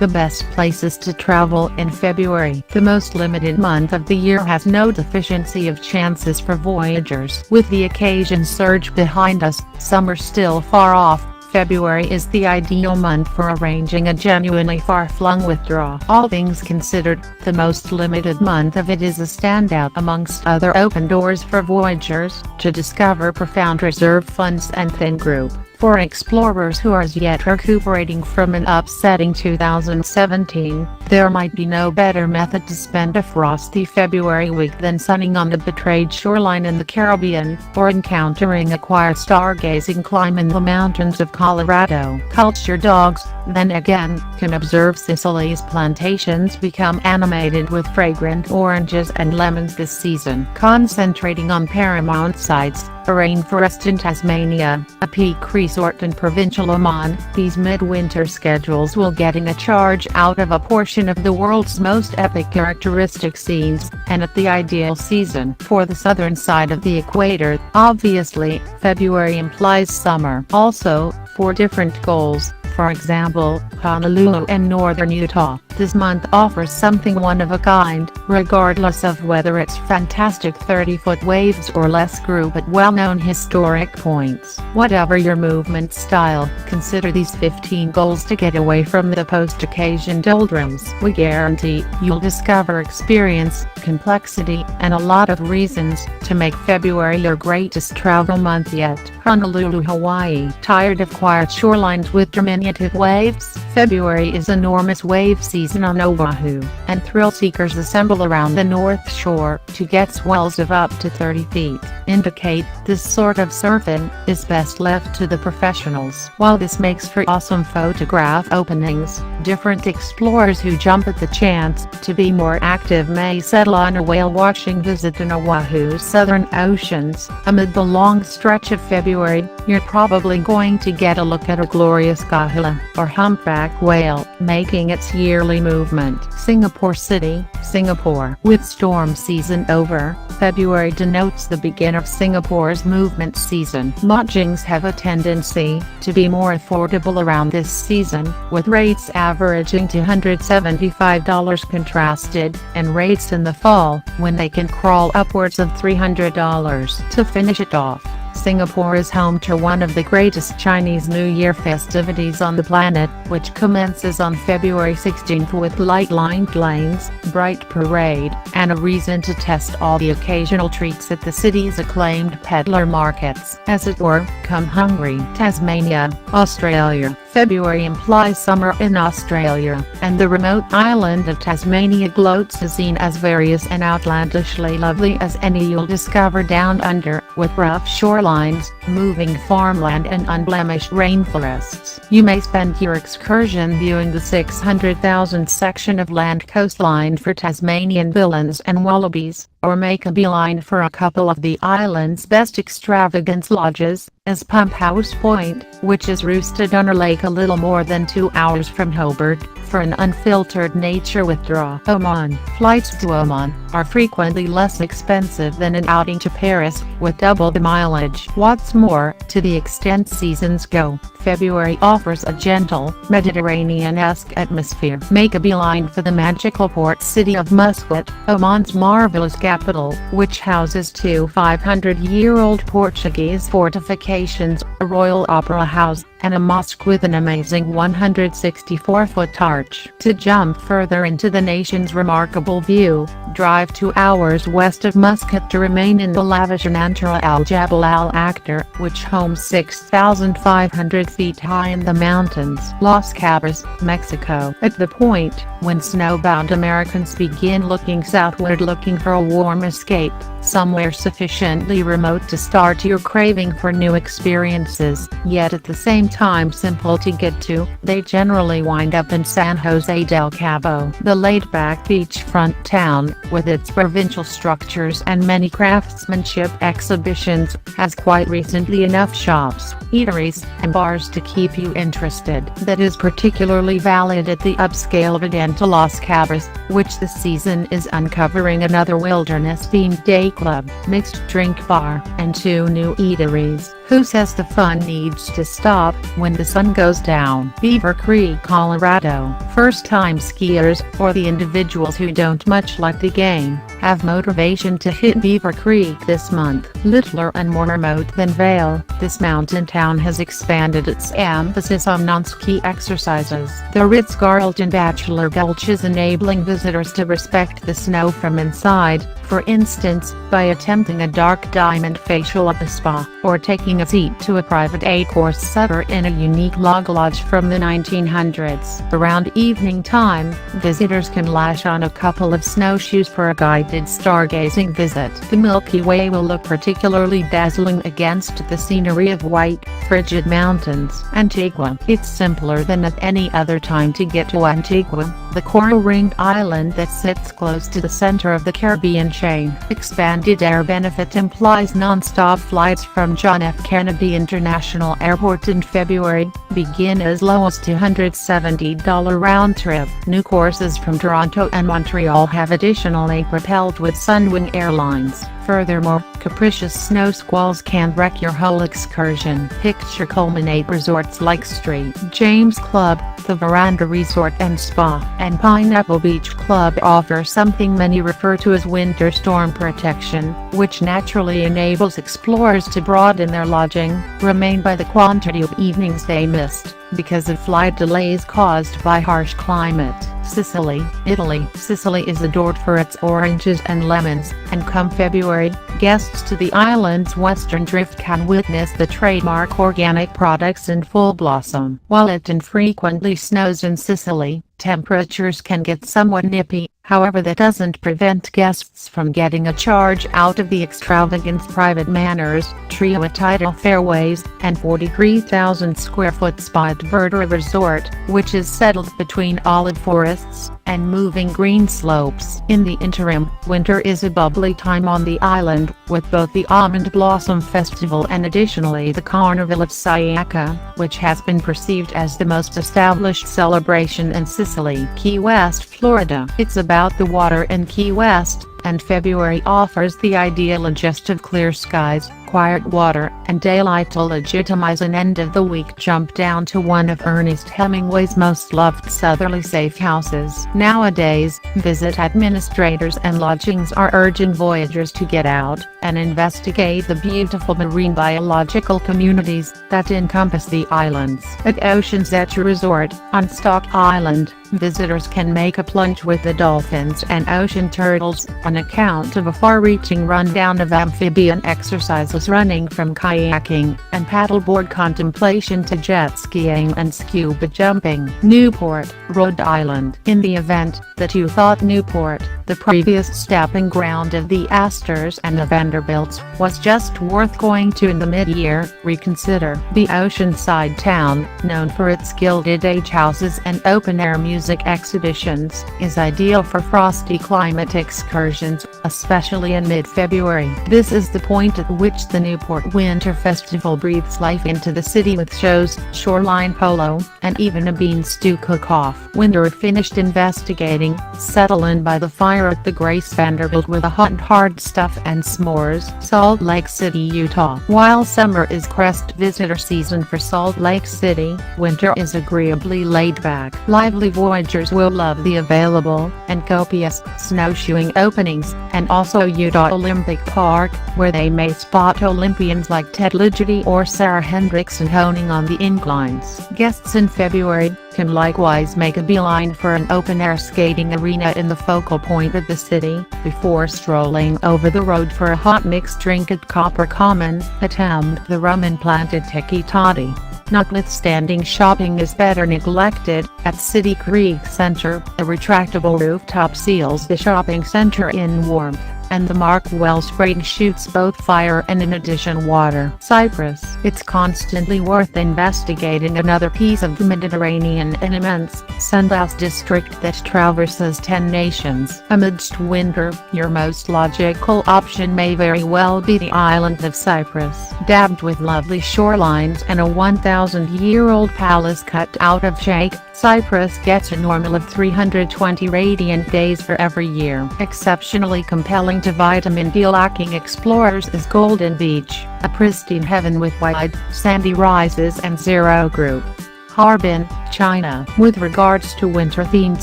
The best places to travel in February. The most limited month of the year has no deficiency of chances for voyagers. With the occasion surge behind us, summer still far off, February is the ideal month for arranging a genuinely far-flung withdrawal. All things considered, the most limited month of it is a standout amongst other open doors for voyagers to discover profound reserve funds and thin group. For explorers who are as yet recuperating from an upsetting 2017, there might be no better method to spend a frosty February week than sunning on the betrayed shoreline in the Caribbean, or encountering a quiet stargazing climb in the mountains of Colorado. Culture dogs, then again, can observe Sicily's plantations become animated with fragrant oranges and lemons this season. Concentrating on paramount sites, a rainforest in Tasmania, a peak resort in provincial Oman, these midwinter schedules will getting a charge out of a portion of the world's most epic characteristic scenes, and at the ideal season for the southern side of the equator. Obviously, February implies summer. Also, for different goals, for example, Honolulu and northern Utah, this month offers something one of a kind, regardless of whether it's fantastic 30-foot waves or less group at well-known historic points. Whatever your movement style, consider these 15 goals to get away from the post-occasion doldrums. We guarantee you'll discover experience, complexity, and a lot of reasons to make February your greatest travel month yet. Honolulu, Hawaii. Tired of quiet shorelines with diminutive waves? February is enormous wave season on Oahu, and thrill seekers assemble around the North Shore to get swells of up to 30 feet. Indicate this sort of surfing is best left to the professionals. While this makes for awesome photograph openings, different explorers who jump at the chance to be more active may settle on a whale-watching visit in Oahu's southern oceans. Amid the long stretch of February, you're probably going to get a look at a glorious kahula, or humpback whale, making its yearly movement. Singapore City, Singapore. With storm season over, February denotes the beginning of Singapore's movement season. Lodgings have a tendency to be more affordable around this season, with rates averaging $275 contrasted, and rates in the fall, when they can crawl upwards of $300. To finish it off, Singapore is home to one of the greatest Chinese New Year festivities on the planet, which commences on February 16th with light-lined lanes, bright parade, and a reason to test all the occasional treats at the city's acclaimed peddler markets. As it were, come hungry. Tasmania, Australia. February implies summer in Australia, and the remote island of Tasmania gloats as seen as various and outlandishly lovely as any you'll discover down under, with rough shorelines, moving farmland and unblemished rainforests. You may spend your excursion viewing the 600,000 section of land coastline for Tasmanian villains and wallabies, or make a beeline for a couple of the island's best extravagance lodges, as Pump House Point, which is roosted on a lake a little more than 2 hours from Hobart, for an unfiltered nature withdrawal. Oman. Flights to Oman are frequently less expensive than an outing to Paris, with double the mileage. What's more, to the extent seasons go, February offers a gentle, Mediterranean-esque atmosphere. Make a beeline for the magical port city of Muscat, Oman's marvelous capital, which houses two 500-year-old Portuguese fortifications, a royal opera house, and a mosque with an amazing 164-foot arch. To jump further into the nation's remarkable view, drive 2 hours west of Muscat to remain in the lavish Anantara Al Jabal Al Akhtar, which homes 6,500 feet high in the mountains. Los Cabos, Mexico. At the point when snowbound Americans begin looking southward looking for a warm escape, somewhere sufficiently remote to start your craving for new experiences, yet at the same time simple to get to, they generally wind up in San Jose del Cabo. The laid-back beachfront town, with its provincial structures and many craftsmanship exhibitions, has quite recently enough shops, eateries, and bars to keep you interested. That is particularly valid at the upscale Vidanta Los Cabos, which this season is uncovering another wilderness-themed day club, mixed drink bar, and 2 new eateries. Who says the fun needs to stop when the sun goes down? Beaver Creek, Colorado. First-time skiers, or the individuals who don't much like the game, have motivation to hit Beaver Creek this month. Littler and more remote than Vail, this mountain town has expanded its emphasis on non-ski exercises. The Ritz-Carlton Bachelor Gulch is enabling visitors to respect the snow from inside, for instance, by attempting a dark diamond facial at the spa, or taking a seat to a private 8-course supper in a unique log lodge from the 1900s. Around evening time, visitors can lash on a couple of snowshoes for a guided stargazing visit. The Milky Way will look particularly dazzling against the scenery of white, frigid mountains. Antigua. It's simpler than at any other time to get to Antigua, the coral-ringed island that sits close to the center of the Caribbean chain. Expanded air benefit implies non-stop flights from John F. Kennedy International Airport in February, begin as low as $270 round trip. New courses from Toronto and Montreal have additionally propelled with Sunwing Airlines. Furthermore, capricious snow squalls can wreck your whole excursion. Picture culminate resorts like St. James Club, the Veranda Resort and Spa, and Pineapple Beach Club offer something many refer to as winter storm protection, which naturally enables explorers to broaden their lodging, remain by the quantity of evenings they missed, because of flight delays caused by harsh climate. Sicily, Italy. Sicily is adored for its oranges and lemons, and come February, guests to the island's western drift can witness the trademark organic products in full blossom. While it infrequently snows in Sicily, temperatures can get somewhat nippy. However, that doesn't prevent guests from getting a charge out of the extravagant private manors, trio tidal fairways, and 43,000 square foot spa at Verdura Resort, which is settled between olive forests and moving green slopes. In the interim, winter is a bubbly time on the island, with both the Almond Blossom Festival and additionally the Carnival of Sayaka, which has been perceived as the most established celebration in Sicily. Key West, Florida. It's about the water in Key West, and February offers the ideal adjust of clear skies, quiet water, and daylight to legitimize an end-of-the-week jump down to one of Ernest Hemingway's most loved southerly safe houses. Nowadays, visit administrators and lodgings are urging voyagers to get out and investigate the beautiful marine biological communities that encompass the islands. At Ocean's Edge Resort, on Stock Island, visitors can make a plunge with the dolphins and ocean turtles, on account of a far-reaching rundown of amphibian exercises running from kayaking and paddleboard contemplation to jet skiing and scuba jumping. Newport, Rhode Island. In the event that you thought Newport, the previous stepping ground of the Astors and the Vanderbilts, was just worth going to in the mid-year, reconsider. The oceanside town, known for its Gilded Age houses and open-air music exhibitions, is ideal for frosty climate excursions, especially in mid-February. This is the point at which the Newport Winter Festival breathes life into the city with shows, shoreline polo, and even a bean stew cook-off. When you're finished investigating, settle in by the fire at the Grace Vanderbilt with a hot and hard stuff and s'mores. Salt Lake City, Utah. While summer is crest visitor season for Salt Lake City, winter is agreeably laid back. Lively voyagers will love the available and copious snowshoeing openings, and also Utah Olympic Park, where they may spot Olympians like Ted Ligety or Sarah Hendrickson honing on the inclines. Guests in February can likewise make a beeline for an open-air skating arena in the focal point of the city, before strolling over the road for a hot mixed drink at Copper Common, attempt the rum-implanted tiki toddy. Notwithstanding shopping is better neglected, at City Creek Center, a retractable rooftop seals the shopping center in warmth, and the Mark Wellspring shoots both fire and in addition water. Cyprus. It's constantly worth investigating another piece of the Mediterranean, an immense, sundown district that traverses 10 nations. Amidst winter, your most logical option may very well be the island of Cyprus. Dabbed with lovely shorelines and a 1,000-year-old palace cut out of chek, Cyprus gets a normal of 320 radiant days for every year. Exceptionally compelling to vitamin D lacking explorers is Golden Beach, a pristine heaven with wide, sandy rises and zero group. Harbin, China. With regards to winter-themed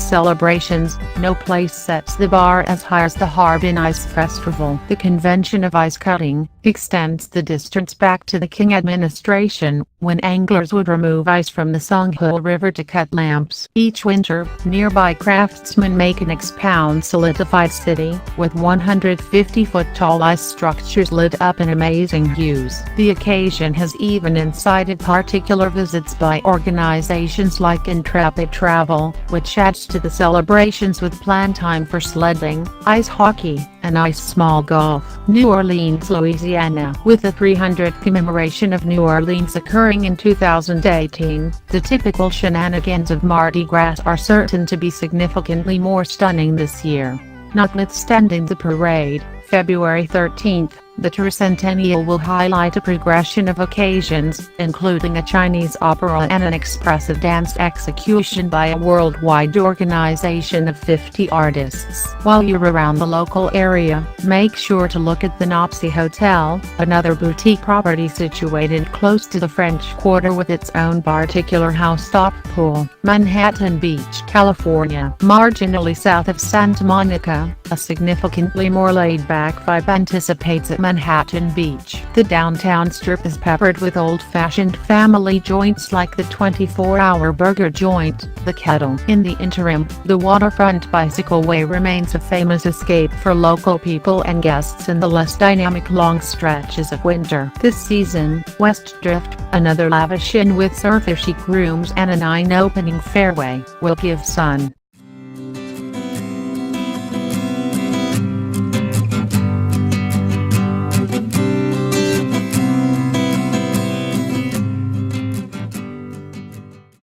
celebrations, no place sets the bar as high as the Harbin Ice Festival. The convention of ice cutting extends the distance back to the Qing administration, when anglers would remove ice from the Songhul River to cut lamps. Each winter, nearby craftsmen make an expound solidified city, with 150-foot-tall ice structures lit up in amazing hues. The occasion has even incited particular visits by organizations like Intrepid Travel, which adds to the celebrations with planned time for sledding, ice hockey, and ice small golf. New Orleans, Louisiana. With the 300th commemoration of New Orleans occurring in 2018, the typical shenanigans of Mardi Gras are certain to be significantly more stunning this year. Notwithstanding the parade, February 13th, the Tricentennial will highlight a progression of occasions, including a Chinese opera and an expressive dance execution by a worldwide organization of 50 artists. While you're around the local area, make sure to look at the Nopsey Hotel, another boutique property situated close to the French Quarter with its own particular housetop pool. Manhattan Beach, California. Marginally south of Santa Monica, a significantly more laid-back vibe anticipates at Manhattan Beach. The downtown strip is peppered with old-fashioned family joints like the 24-hour burger joint, the Kettle. In the interim, the waterfront bicycle way remains a famous escape for local people and guests in the less dynamic long stretches of winter. This season, West Drift, another lavish inn with surfer chic rooms and an eye-opening fairway, will give sun,